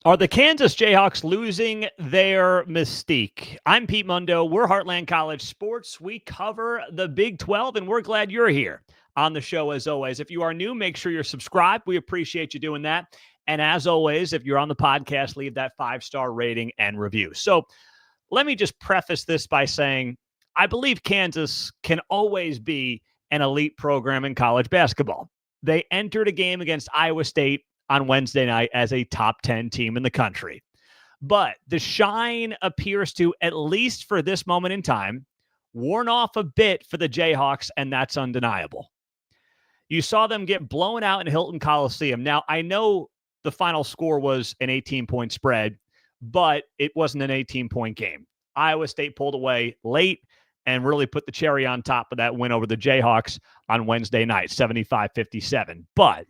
Are the Kansas Jayhawks losing their mystique? I'm Pete Mundo. We're Heartland College Sports. We cover the Big 12, and we're glad you're here on the show as always. If you are new, make sure you're subscribed. We appreciate you doing that. And as always, if you're on the podcast, leave that 5-star rating and review. So let me just preface this by saying I believe Kansas can always be an elite program in college basketball. They entered a game against Iowa State on Wednesday night as a top 10 team in the country. But the shine appears to, at least for this moment in time, worn off a bit for the Jayhawks, and that's undeniable. You saw them get blown out in Hilton Coliseum. Now, I know the final score was an 18-point spread, but it wasn't an 18-point game. Iowa State pulled away late and really put the cherry on top of that win over the Jayhawks on Wednesday night, 75-57. But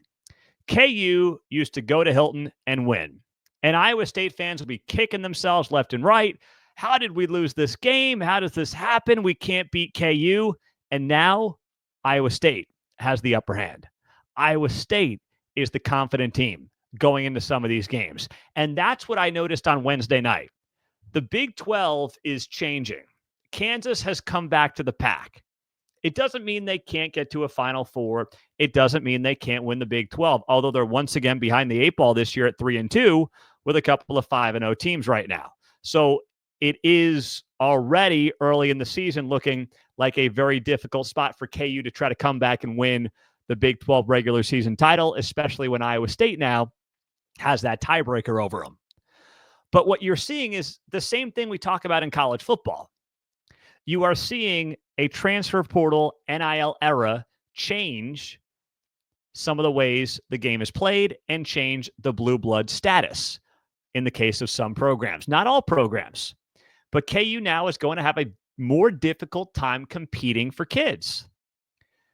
KU used to go to Hilton and win. And Iowa State fans will be kicking themselves left and right. How did we lose this game? How does this happen? We can't beat KU. And now Iowa State has the upper hand. Iowa State is the confident team going into some of these games. And that's what I noticed on Wednesday night. The Big 12 is changing. Kansas has come back to the pack. It doesn't mean they can't get to a Final Four. It doesn't mean they can't win the Big 12, although they're once again behind the 8 ball this year at 3-2 with a couple of 5-0 teams right now. So it is already early in the season looking like a very difficult spot for KU to try to come back and win the Big 12 regular season title, especially when Iowa State now has that tiebreaker over them. But what you're seeing is the same thing we talk about in college football. You are seeing a transfer portal NIL era change some of the ways the game is played and change the blue blood status in the case of some programs. Not all programs, but KU now is going to have a more difficult time competing for kids.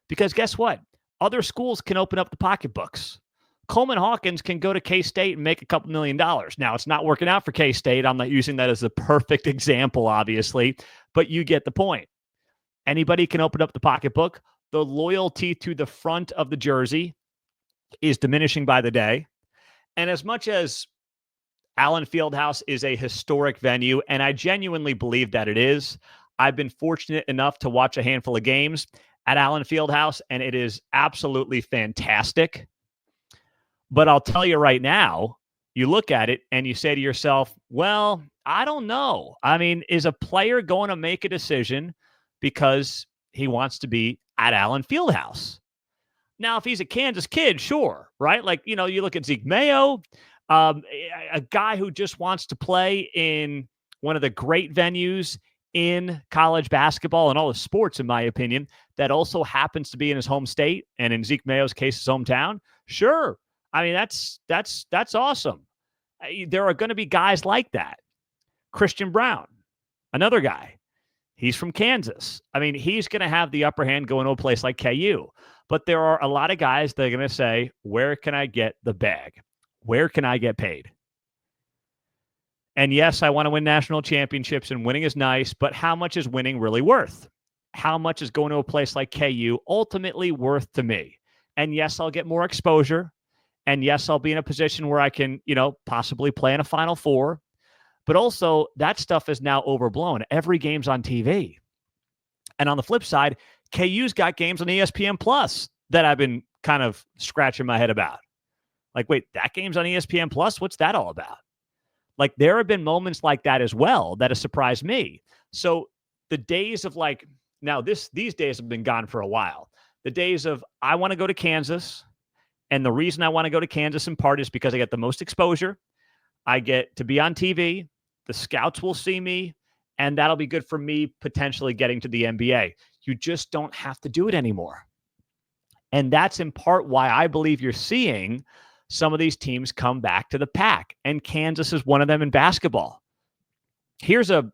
Because guess what? Other schools can open up the pocketbooks. Coleman Hawkins can go to K-State and make a couple $1 million. Now, it's not working out for K-State. I'm not using that as the perfect example, obviously, but you get the point. Anybody can open up the pocketbook. The loyalty to the front of the jersey is diminishing by the day. And as much as Allen Fieldhouse is a historic venue, and I genuinely believe that it is, I've been fortunate enough to watch a handful of games at Allen Fieldhouse, and it is absolutely fantastic. But I'll tell you right now, you look at it and you say to yourself, well, I don't know. I mean, is a player going to make a decision because he wants to be at Allen Fieldhouse? Now, if he's a Kansas kid, sure, right? Like, you look at Zeke Mayo, a guy who just wants to play in one of the great venues in college basketball and all the sports, in my opinion, that also happens to be in his home state, and in Zeke Mayo's case, his hometown. Sure. I mean, that's awesome. There are going to be guys like that. Christian Brown, another guy. He's from Kansas. I mean, he's going to have the upper hand going to a place like KU. But there are a lot of guys that are going to say, where can I get the bag? Where can I get paid? And yes, I want to win national championships, and winning is nice, but how much is winning really worth? How much is going to a place like KU ultimately worth to me? And yes, I'll get more exposure. And yes, I'll be in a position where I can, possibly play in a Final Four. But also, that stuff is now overblown. Every game's on TV. And on the flip side, KU's got games on ESPN Plus that I've been kind of scratching my head about. Like, wait, that game's on ESPN Plus? What's that all about? Like, there have been moments like that as well that have surprised me. So the days of these days have been gone for a while. The days of, I want to go to Kansas. And the reason I want to go to Kansas in part is because I get the most exposure. I get to be on TV. The scouts will see me, and that'll be good for me potentially getting to the NBA. You just don't have to do it anymore. And that's in part why I believe you're seeing some of these teams come back to the pack, and Kansas is one of them in basketball. Here's a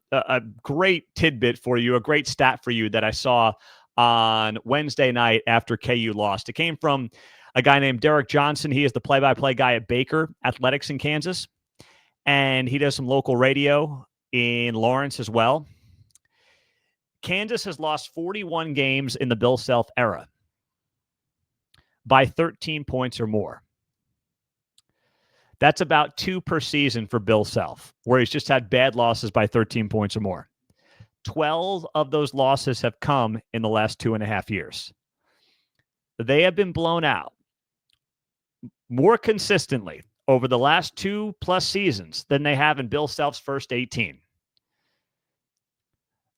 great tidbit for you, a great stat for you that I saw on Wednesday night after KU lost. It came from a guy named Derek Johnson. He is the play-by-play guy at Baker Athletics in Kansas, and he does some local radio in Lawrence as well. Kansas has lost 41 games in the Bill Self era by 13 points or more. That's about 2 per season for Bill Self, where he's just had bad losses by 13 points or more. 12 of those losses have come in the last 2.5 years. They have been blown out more consistently over the last 2+ seasons than they have in Bill Self's first 18.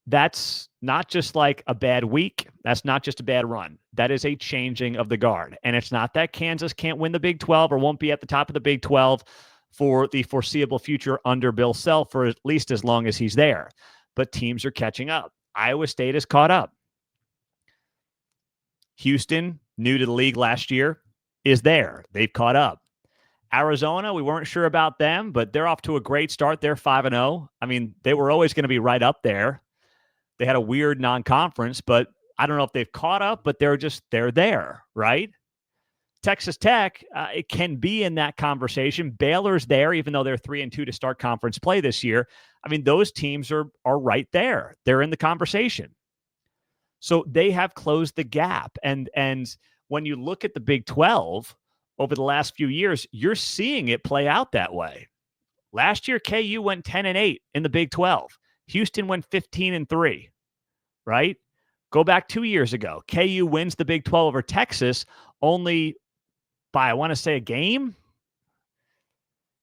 That's not just like a bad week. That's not just a bad run. That is a changing of the guard. And it's not that Kansas can't win the Big 12 or won't be at the top of the Big 12 for the foreseeable future under Bill Self for at least as long as he's there. But teams are catching up. Iowa State is caught up. Houston, new to the league last year, is there. They've caught up. Arizona, we weren't sure about them, but they're off to a great start. They're 5-0. I mean, they were always going to be right up there. They had a weird non-conference, but I don't know if they've caught up, but they're there, right? Texas Tech, it can be in that conversation. Baylor's there, even though they're 3-2 to start conference play this year. I mean, those teams are right there. They're in the conversation. So they have closed the gap. And when you look at the Big 12 over the last few years, you're seeing it play out that way. Last year, KU went 10-8 in the Big 12. Houston went 15-3, right? Go back 2 years ago. KU wins the Big 12 over Texas only by, I want to say, a game.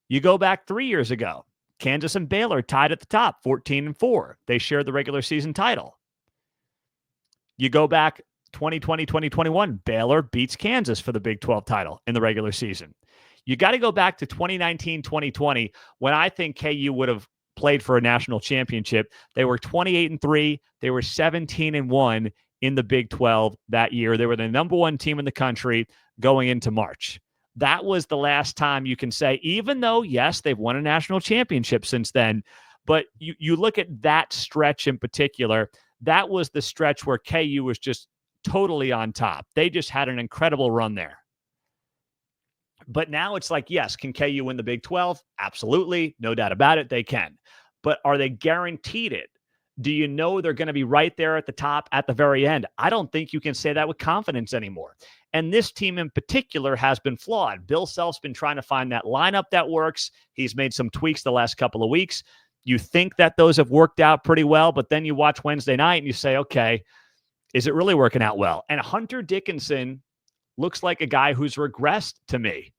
You go back 3 years ago. Kansas and Baylor tied at the top, 14-4. They shared the regular season title. You go back 2020, 2021, Baylor beats Kansas for the Big 12 title in the regular season. You got to go back to 2019, 2020, when I think KU would have played for a national championship. They were 28-3. They were 17-1 in the Big 12 that year. They were the number one team in the country going into March. That was the last time you can say, even though, yes, they've won a national championship since then, but you look at that stretch in particular, that was the stretch where KU was just totally on top. They just had an incredible run there. But now it's like, yes, can KU win the Big 12? Absolutely. No doubt about it. They can. But are they guaranteed it? Do you know they're going to be right there at the top at the very end? I don't think you can say that with confidence anymore. And this team in particular has been flawed. Bill Self's been trying to find that lineup that works. He's made some tweaks the last couple of weeks. You think that those have worked out pretty well, but then you watch Wednesday night and you say, okay, is it really working out well? And Hunter Dickinson looks like a guy who's regressed to me.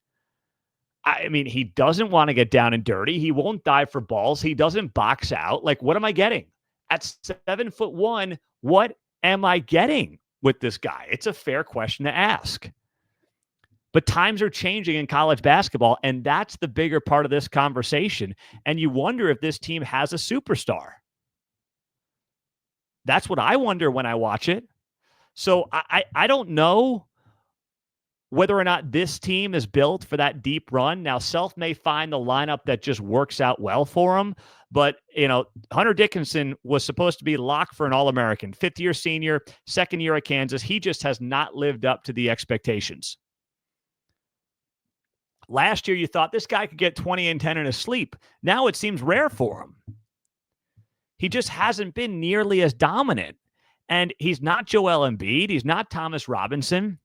I mean, he doesn't want to get down and dirty. He won't dive for balls. He doesn't box out. Like, what am I getting? At 7'1", what am I getting with this guy? It's a fair question to ask. But times are changing in college basketball, and that's the bigger part of this conversation. And you wonder if this team has a superstar. That's what I wonder when I watch it. So I don't know whether or not this team is built for that deep run. Now, Self may find the lineup that just works out well for him. But, Hunter Dickinson was supposed to be locked for an All-American, fifth-year senior, second year at Kansas. He just has not lived up to the expectations. Last year, you thought this guy could get 20 and 10 in his sleep. Now it seems rare for him. He just hasn't been nearly as dominant. And he's not Joel Embiid. He's not Thomas Robinson.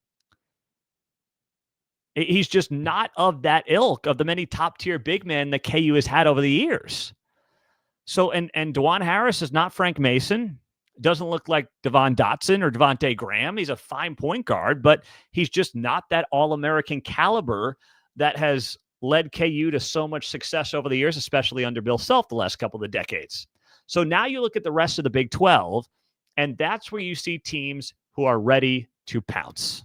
He's just not of that ilk of the many top-tier big men that KU has had over the years. So, and Dwan Harris is not Frank Mason. Doesn't look like Devon Dotson or Devontae Graham. He's a fine point guard, but he's just not that All-American caliber that has led KU to so much success over the years, especially under Bill Self the last couple of decades. So now you look at the rest of the Big 12, and that's where you see teams who are ready to pounce.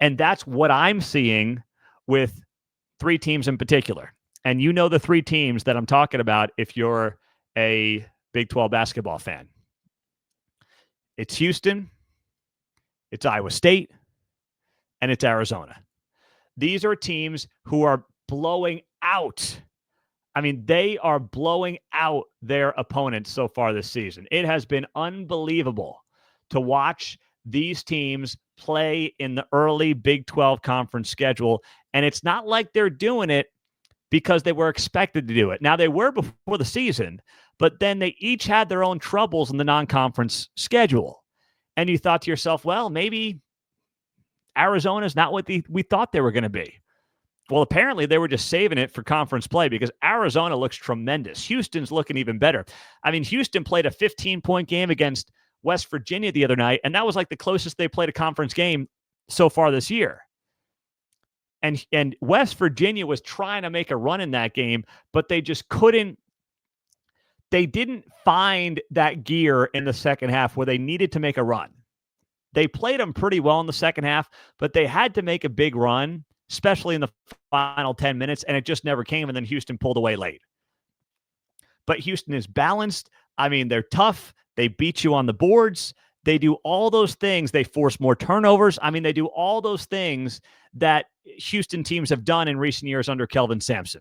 And that's what I'm seeing with three teams in particular. And you know the three teams that I'm talking about if you're a Big 12 basketball fan. It's Houston, it's Iowa State, and it's Arizona. These are teams who are blowing out. I mean, they are blowing out their opponents so far this season. It has been unbelievable to watch these teams play in the early Big 12 conference schedule. And it's not like they're doing it because they were expected to do it. Now, they were before the season, but then they each had their own troubles in the non-conference schedule. And you thought to yourself, well, maybe Arizona's not what we thought they were going to be. Well, apparently they were just saving it for conference play because Arizona looks tremendous. Houston's looking even better. I mean, Houston played a 15-point game against West Virginia the other night, and that was like the closest they played a conference game so far this year. And West Virginia was trying to make a run in that game, but they just couldn't. They didn't find that gear in the second half where they needed to make a run. They played them pretty well in the second half, but they had to make a big run, especially in the final 10 minutes, and it just never came, and then Houston pulled away late. But Houston is balanced. I mean, they're tough. They beat you on the boards. They do all those things. They force more turnovers. I mean, they do all those things that Houston teams have done in recent years under Kelvin Sampson.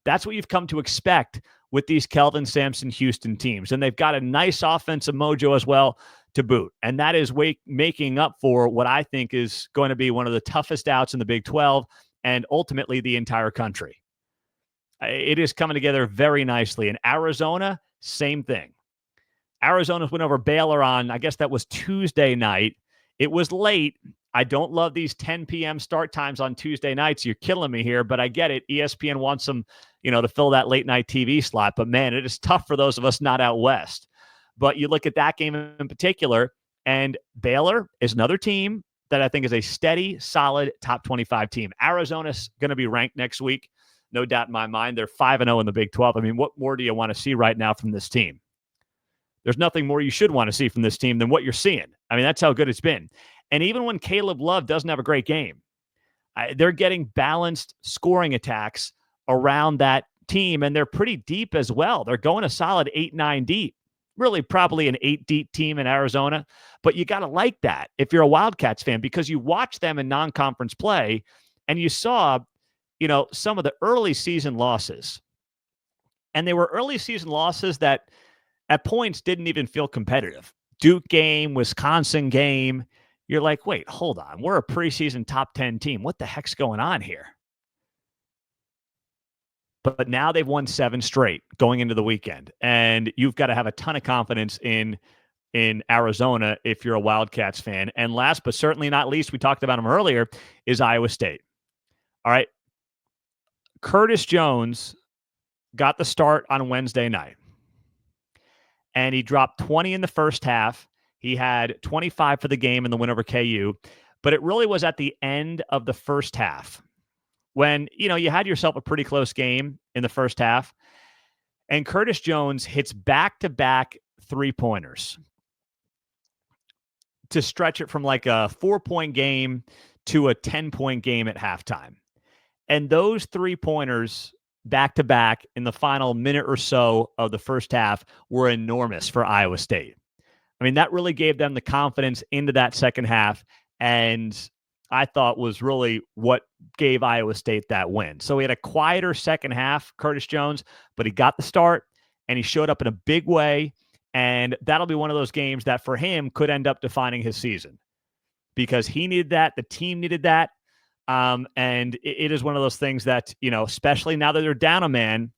That's what you've come to expect with these Kelvin Sampson Houston teams. And they've got a nice offensive mojo as well to boot. And that is making up for what I think is going to be one of the toughest outs in the Big 12 and ultimately the entire country. It is coming together very nicely. In Arizona, same thing. Arizona's went over Baylor on, I guess that was Tuesday night. It was late. I don't love these 10 p.m. start times on Tuesday nights. You're killing me here, but I get it. ESPN wants them, to fill that late night TV slot. But man, it is tough for those of us not out west. But you look at that game in particular, and Baylor is another team that I think is a steady, solid top 25 team. Arizona's going to be ranked next week. No doubt in my mind. They're 5-0 in the Big 12. I mean, what more do you want to see right now from this team? There's nothing more you should want to see from this team than what you're seeing. I mean, that's how good it's been. And even when Caleb Love doesn't have a great game, they're getting balanced scoring attacks around that team, and they're pretty deep as well. They're going a solid 8-9 deep. Really probably an 8 deep team in Arizona, but you got to like that if you're a Wildcats fan because you watch them in non-conference play, and you saw, some of the early season losses. And they were early season losses that at points didn't even feel competitive. Duke game, Wisconsin game. You're like, wait, hold on. We're a preseason top 10 team. What the heck's going on here? But now they've won 7 straight going into the weekend. And you've got to have a ton of confidence in Arizona if you're a Wildcats fan. And last but certainly not least, we talked about them earlier, is Iowa State. All right. Curtis Jones got the start on Wednesday night. And he dropped 20 in the first half. He had 25 for the game in the win over KU. But it really was at the end of the first half when, you had yourself a pretty close game in the first half. And Curtis Jones hits back-to-back three-pointers to stretch it from like a 4-point game to a 10-point game at halftime. And those three-pointers back-to-back in the final minute or so of the first half were enormous for Iowa State. I mean, that really gave them the confidence into that second half, and I thought was really what gave Iowa State that win. So he had a quieter second half, Curtis Jones, but he got the start, and he showed up in a big way, and that'll be one of those games that for him could end up defining his season because he needed that, the team needed that. And it is one of those things that, especially now that they're down a man,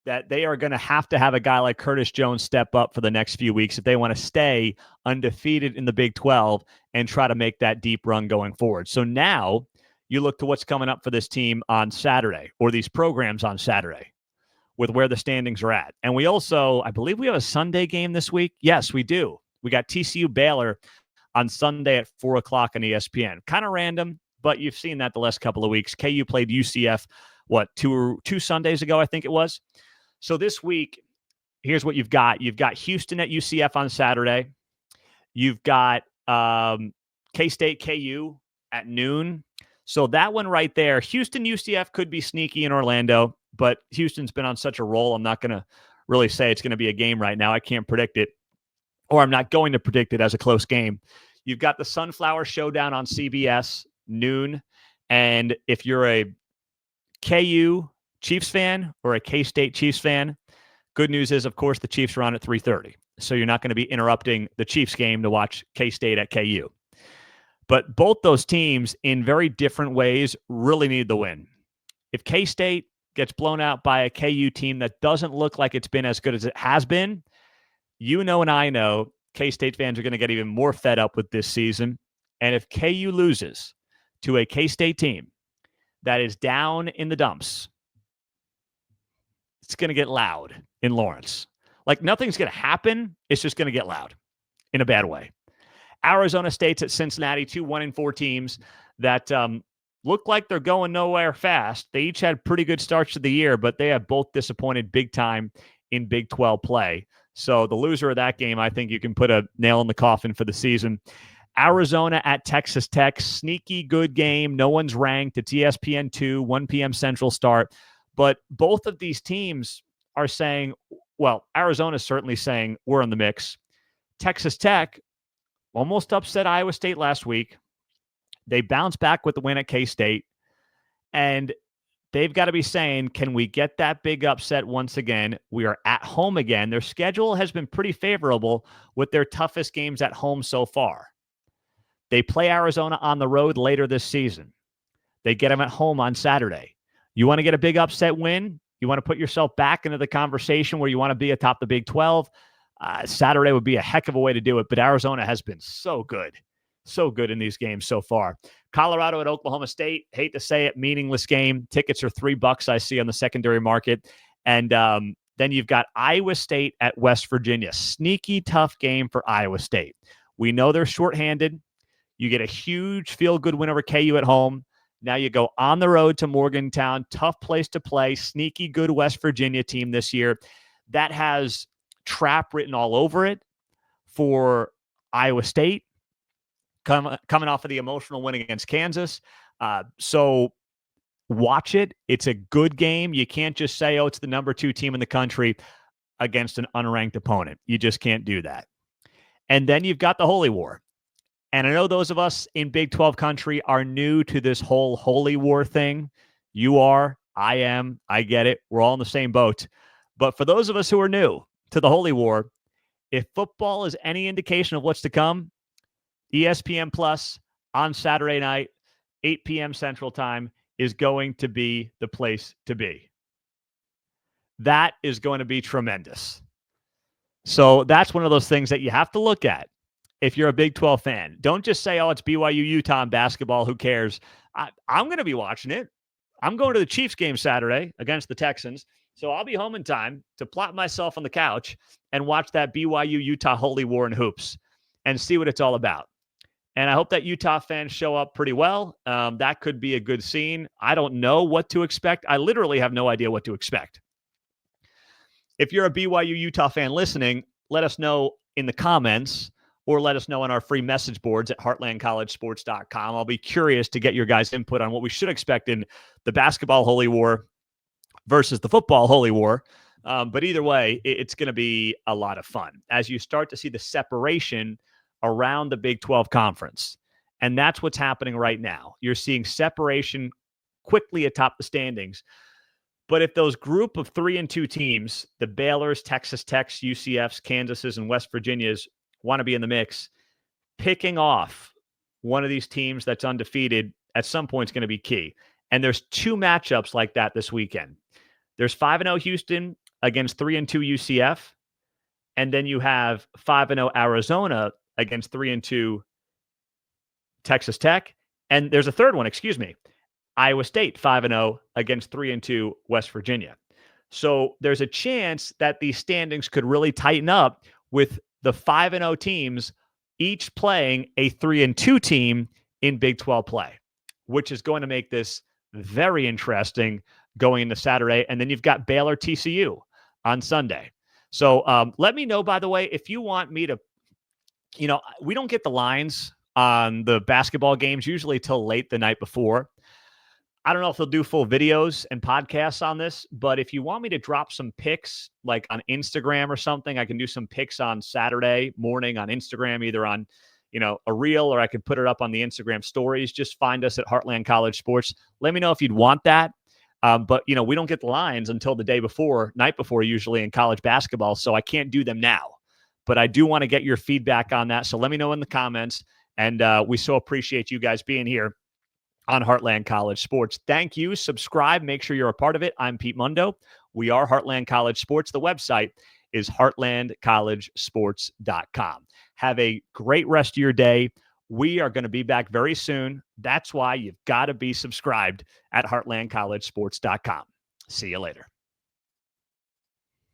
that they are going to have a guy like Curtis Jones step up for the next few weeks if they want to stay undefeated in the Big 12 and try to make that deep run going forward. So now you look to what's coming up for this team on Saturday, or these programs on Saturday, with where the standings are at. And we also, I believe we have a Sunday game this week. Yes, we do. We got TCU Baylor on Sunday at 4 o'clock on ESPN. Kind of random, but you've seen that the last couple of weeks. KU played UCF, two Sundays ago, I think it was. So this week, here's what you've got. You've got Houston at UCF on Saturday. You've got K-State KU at noon. So that one right there, Houston UCF could be sneaky in Orlando, but Houston's been on such a roll. I'm not going to really say it's going to be a game right now. I can't predict it. Or I'm not going to predict it as a close game. You've got the Sunflower Showdown on CBS, noon. And if you're a KU Chiefs fan or a K-State Chiefs fan, good news is, of course, the Chiefs are on at 3:30. So you're not going to be interrupting the Chiefs game to watch K-State at KU. But both those teams, in very different ways, really need the win. If K-State gets blown out by a KU team that doesn't look like it's been as good as it has been, and I know K-State fans are going to get even more fed up with this season. And if KU loses to a K-State team that is down in the dumps. It's going to get loud in Lawrence. Like nothing's going to happen. It's just going to get loud in a bad way. Arizona State's at Cincinnati, 2 1-4 teams that look like they're going nowhere fast. They each had pretty good starts to the year, but they have both disappointed big time in Big 12 play. So the loser of that game, I think you can put a nail in the coffin for the season. Arizona at Texas Tech, sneaky good game. No one's ranked. It's ESPN 2, 1 p.m. Central start. But both of these teams are saying, well, Arizona's certainly saying we're in the mix. Texas Tech almost upset Iowa State last week. They bounced back with the win at K-State. And they've got to be saying, can we get that big upset once again? We are at home again. Their schedule has been pretty favorable with their toughest games at home so far. They play Arizona on the road later this season. They get them at home on Saturday. You want to get a big upset win? You want to put yourself back into the conversation where you want to be atop the Big 12? Saturday would be a heck of a way to do it, but Arizona has been so good in these games so far. Colorado at Oklahoma State, hate to say it, meaningless game. Tickets are $3 I see on the secondary market. And then you've got Iowa State at West Virginia. Sneaky tough game for Iowa State. We know they're shorthanded. You get a huge feel-good win over KU at home. Now you go on the road to Morgantown. Tough place to play. Sneaky good West Virginia team this year. That has trap written all over it for Iowa State, coming off of the emotional win against Kansas. So watch it. It's a good game. You can't just say, oh, it's the number 2 team in the country against an unranked opponent. You just can't do that. And then you've got the Holy War. And I know those of us in Big 12 country are new to this whole Holy War thing. You are, I am, I get it. We're all in the same boat. But for those of us who are new to the Holy War, if football is any indication of what's to come, ESPN Plus on Saturday night, 8 p.m. Central Time, is going to be the place to be. That is going to be tremendous. So that's one of those things that you have to look at if you're a Big 12 fan. Don't just say, oh, it's BYU, Utah in basketball. Who cares? I'm going to be watching it. I'm going to the Chiefs game Saturday against the Texans. So I'll be home in time to plop myself on the couch and watch that BYU Utah Holy War in hoops and see what it's all about. And I hope that Utah fans show up pretty well. That could be a good scene. I don't know what to expect. I literally have no idea what to expect. If you're a BYU Utah fan listening, let us know in the comments or let us know on our free message boards at heartlandcollegesports.com. I'll be curious to get your guys' input on what we should expect in the basketball Holy War versus the football Holy War. But either way, it's going to be a lot of fun as you start to see the separation around the Big 12 conference. And that's what's happening right now. You're seeing separation quickly atop the standings. But if those group of 3 and 2 teams, the Baylors, Texas Techs, UCFs, Kansas's, and West Virginia's, want to be in the mix, picking off one of these teams that's undefeated at some point is going to be key. And there's 2 matchups like that this weekend. There's 5-0 Houston against 3 and 2 UCF. And then you have 5-0 Arizona against 3 and 2 Texas Tech. And there's a third one, Iowa State 5-0 against 3 and 2 West Virginia. So there's a chance that these standings could really tighten up with the 5-0 teams each playing a 3 and 2 team in Big 12 play, which is going to make this very interesting going into Saturday. And then you've got Baylor TCU on Sunday. So let me know, by the way, if you want me to, we don't get the lines on the basketball games usually till late the night before. I don't know if they'll do full videos and podcasts on this, but if you want me to drop some pics like on Instagram or something, I can do some pics on Saturday morning on Instagram, either on, a reel, or I could put it up on the Instagram stories. Just find us at Heartland College Sports. Let me know if you'd want that. But we don't get the lines until the night before usually in college basketball. So I can't do them now, but I do want to get your feedback on that. So let me know in the comments. And we so appreciate you guys being here on Heartland College Sports. Thank you. Subscribe. Make sure you're a part of it. I'm Pete Mundo. We are Heartland College Sports. The website is heartlandcollegesports.com. Have a great rest of your day. We are going to be back very soon. That's why you've got to be subscribed at heartlandcollegesports.com. See you later.